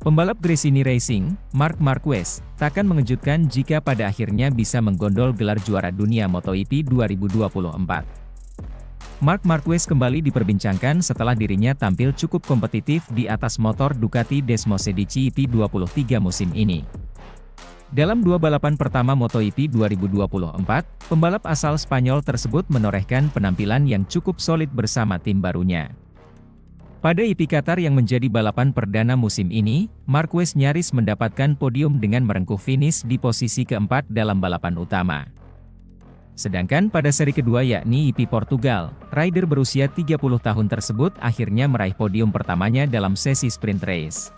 Pembalap Gresini Racing, Marc Marquez, takkan mengejutkan jika pada akhirnya bisa menggondol gelar juara dunia MotoGP 2024. Marc Marquez kembali diperbincangkan setelah dirinya tampil cukup kompetitif di atas motor Ducati Desmosedici EP23 musim ini. Dalam dua balapan pertama MotoGP 2024, pembalap asal Spanyol tersebut menorehkan penampilan yang cukup solid bersama tim barunya. Pada EP Qatar yang menjadi balapan perdana musim ini, Marquez nyaris mendapatkan podium dengan merengkuh finish di posisi keempat dalam balapan utama. Sedangkan pada seri kedua yakni EP Portugal, rider berusia 30 tahun tersebut akhirnya meraih podium pertamanya dalam sesi sprint race.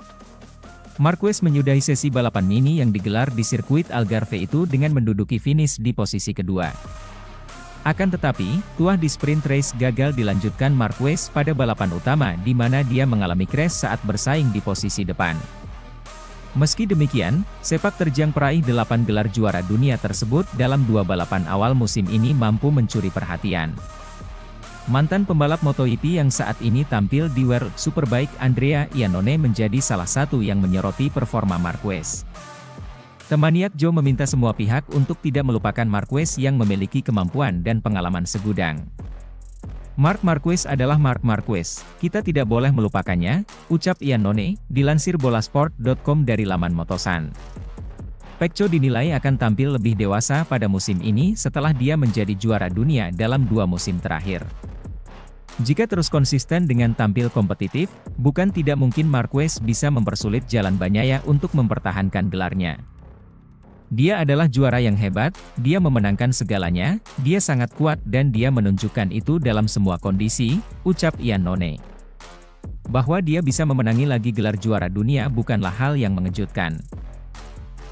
Marquez menyudahi sesi balapan mini yang digelar di sirkuit Algarve itu dengan menduduki finish di posisi kedua. Akan tetapi, tuah di sprint race gagal dilanjutkan Marquez pada balapan utama di mana dia mengalami crash saat bersaing di posisi depan. Meski demikian, sepak terjang peraih 8 gelar juara dunia tersebut dalam dua balapan awal musim ini mampu mencuri perhatian. Mantan pembalap MotoGP yang saat ini tampil di World Superbike Andrea Iannone menjadi salah satu yang menyoroti performa Marquez. Temaniak Joe meminta semua pihak untuk tidak melupakan Marquez yang memiliki kemampuan dan pengalaman segudang. Marc Marquez adalah Marc Marquez, kita tidak boleh melupakannya, ucap Iannone, dilansir bolasport.com dari laman Motosan. Pecco dinilai akan tampil lebih dewasa pada musim ini setelah dia menjadi juara dunia dalam dua musim terakhir. Jika terus konsisten dengan tampil kompetitif, bukan tidak mungkin Marquez bisa mempersulit jalan Bagnaia untuk mempertahankan gelarnya. Dia adalah juara yang hebat, dia memenangkan segalanya, dia sangat kuat dan dia menunjukkan itu dalam semua kondisi, ucap Iannone. Bahwa dia bisa memenangi lagi gelar juara dunia bukanlah hal yang mengejutkan.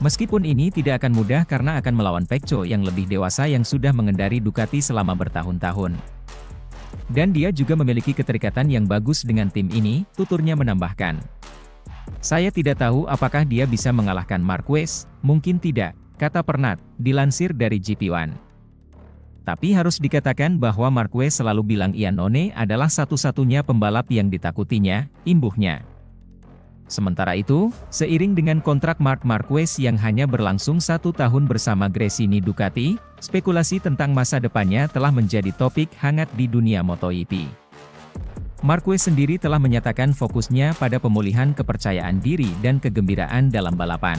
Meskipun ini tidak akan mudah karena akan melawan Pecco yang lebih dewasa yang sudah mengendari Ducati selama bertahun-tahun. Dan dia juga memiliki keterikatan yang bagus dengan tim ini, tuturnya menambahkan. Saya tidak tahu apakah dia bisa mengalahkan Marquez, mungkin tidak, kata Pernat, dilansir dari GP1. Tapi harus dikatakan bahwa Marquez selalu bilang Iannone adalah satu-satunya pembalap yang ditakutinya, imbuhnya. Sementara itu, seiring dengan kontrak Marc Marquez yang hanya berlangsung 1 tahun bersama Gresini Ducati, spekulasi tentang masa depannya telah menjadi topik hangat di dunia MotoGP. Marquez sendiri telah menyatakan fokusnya pada pemulihan kepercayaan diri dan kegembiraan dalam balapan.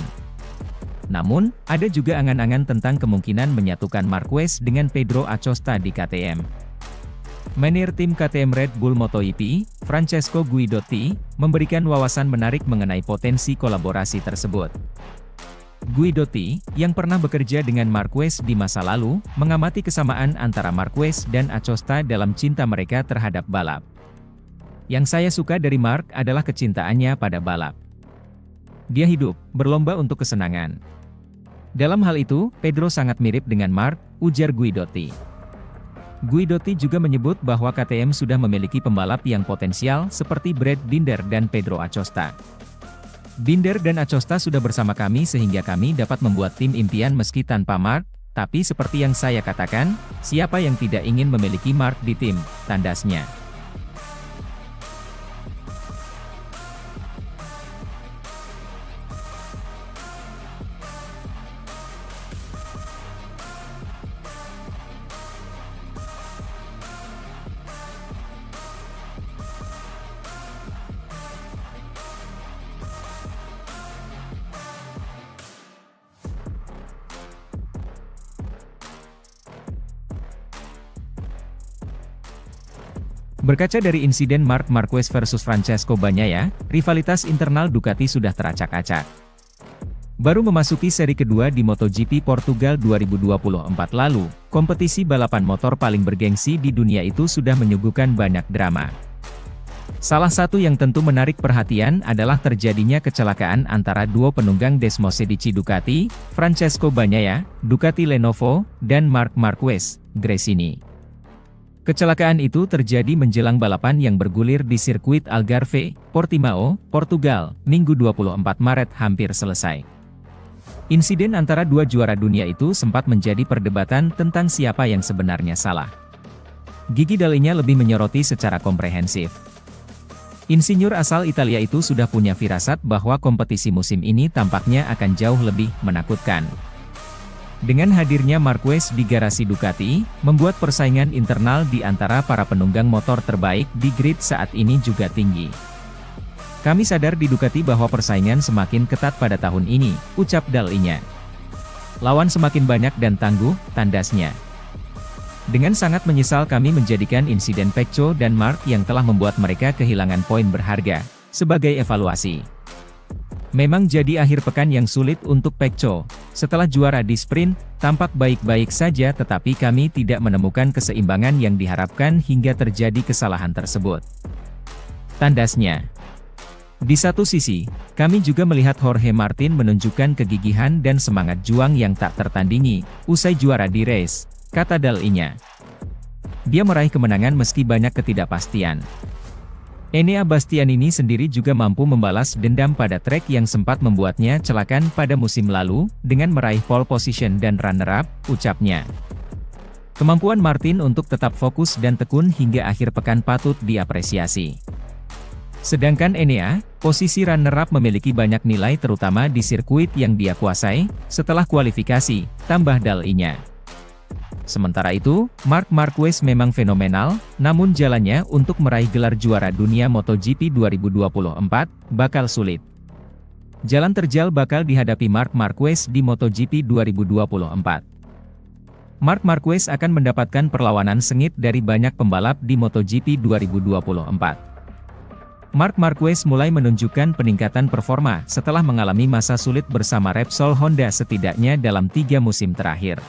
Namun, ada juga angan-angan tentang kemungkinan menyatukan Marquez dengan Pedro Acosta di KTM. Manajer tim KTM Red Bull MotoGP, Francesco Guidotti, memberikan wawasan menarik mengenai potensi kolaborasi tersebut. Guidotti, yang pernah bekerja dengan Marquez di masa lalu, mengamati kesamaan antara Marquez dan Acosta dalam cinta mereka terhadap balap. Yang saya suka dari Marc adalah kecintaannya pada balap. Dia hidup, berlomba untuk kesenangan. Dalam hal itu, Pedro sangat mirip dengan Marc, ujar Guidotti. Guidotti juga menyebut bahwa KTM sudah memiliki pembalap yang potensial seperti Brad Binder dan Pedro Acosta. Binder dan Acosta sudah bersama kami sehingga kami dapat membuat tim impian meski tanpa Marc, tapi seperti yang saya katakan, siapa yang tidak ingin memiliki Marc di tim, tandasnya. Berkaca dari insiden Marc Marquez versus Francesco Bagnaia, rivalitas internal Ducati sudah teracak-acak. Baru memasuki seri kedua di MotoGP Portugal 2024 lalu, kompetisi balapan motor paling bergengsi di dunia itu sudah menyuguhkan banyak drama. Salah satu yang tentu menarik perhatian adalah terjadinya kecelakaan antara dua penunggang Desmosedici Ducati, Francesco Bagnaia, Ducati Lenovo, dan Marc Marquez, Gresini. Kecelakaan itu terjadi menjelang balapan yang bergulir di sirkuit Algarve, Portimao, Portugal, Minggu 24 Maret hampir selesai. Insiden antara dua juara dunia itu sempat menjadi perdebatan tentang siapa yang sebenarnya salah. Gigi Dalinya lebih menyoroti secara komprehensif. Insinyur asal Italia itu sudah punya firasat bahwa kompetisi musim ini tampaknya akan jauh lebih menakutkan. Dengan hadirnya Marquez di garasi Ducati, membuat persaingan internal di antara para penunggang motor terbaik di grid saat ini juga tinggi. Kami sadar di Ducati bahwa persaingan semakin ketat pada tahun ini, ucap Dal-nya. Lawan semakin banyak dan tangguh, tandasnya. Dengan sangat menyesal kami menjadikan insiden Pecco dan Marc yang telah membuat mereka kehilangan poin berharga, sebagai evaluasi. Memang jadi akhir pekan yang sulit untuk Pecco. Setelah juara di sprint, tampak baik-baik saja tetapi kami tidak menemukan keseimbangan yang diharapkan hingga terjadi kesalahan tersebut. Tandasnya. Di satu sisi, kami juga melihat Jorge Martin menunjukkan kegigihan dan semangat juang yang tak tertandingi, usai juara di race, kata Dal-nya. Dia meraih kemenangan meski banyak ketidakpastian. Enea Bastianini sendiri juga mampu membalas dendam pada trek yang sempat membuatnya celakan pada musim lalu, dengan meraih pole position dan runner-up, ucapnya. Kemampuan Martin untuk tetap fokus dan tekun hingga akhir pekan patut diapresiasi. Sedangkan Enea, posisi runner-up memiliki banyak nilai terutama di sirkuit yang dia kuasai, setelah kualifikasi, tambah Dal-nya. Sementara itu, Marc Marquez memang fenomenal, namun jalannya untuk meraih gelar juara dunia MotoGP 2024, bakal sulit. Jalan terjal bakal dihadapi Marc Marquez di MotoGP 2024. Marc Marquez akan mendapatkan perlawanan sengit dari banyak pembalap di MotoGP 2024. Marc Marquez mulai menunjukkan peningkatan performa setelah mengalami masa sulit bersama Repsol Honda setidaknya dalam 3 musim terakhir.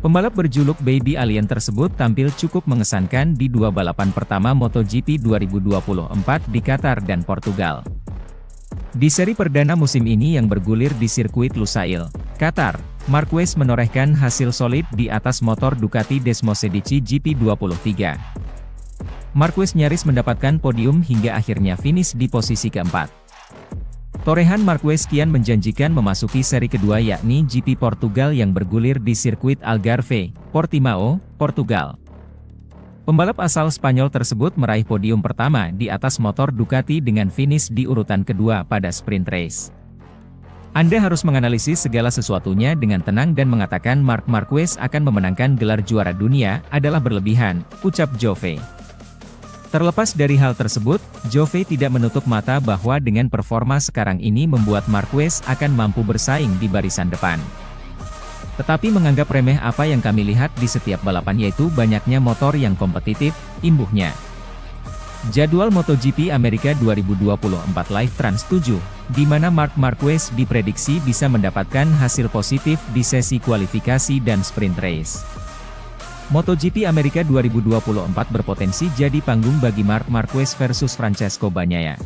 Pembalap berjuluk Baby Alien tersebut tampil cukup mengesankan di 2 balapan pertama MotoGP 2024 di Qatar dan Portugal. Di seri perdana musim ini yang bergulir di sirkuit Lusail, Qatar, Marquez menorehkan hasil solid di atas motor Ducati Desmosedici GP23. Marquez nyaris mendapatkan podium hingga akhirnya finish di posisi keempat. Torehan Marquez kian menjanjikan memasuki seri kedua yakni GP Portugal yang bergulir di sirkuit Algarve, Portimao, Portugal. Pembalap asal Spanyol tersebut meraih podium pertama di atas motor Ducati dengan finish di urutan kedua pada sprint race. Anda harus menganalisis segala sesuatunya dengan tenang dan mengatakan Marc Marquez akan memenangkan gelar juara dunia adalah berlebihan, ucap Jove. Terlepas dari hal tersebut, Jove tidak menutup mata bahwa dengan performa sekarang ini membuat Marquez akan mampu bersaing di barisan depan. Tetapi menganggap remeh apa yang kami lihat di setiap balapan yaitu banyaknya motor yang kompetitif, imbuhnya. Jadwal MotoGP Amerika 2024 Live Trans 7, di mana Marc Marquez diprediksi bisa mendapatkan hasil positif di sesi kualifikasi dan sprint race. MotoGP Amerika 2024 berpotensi jadi panggung bagi Marc Marquez versus Francesco Bagnaia.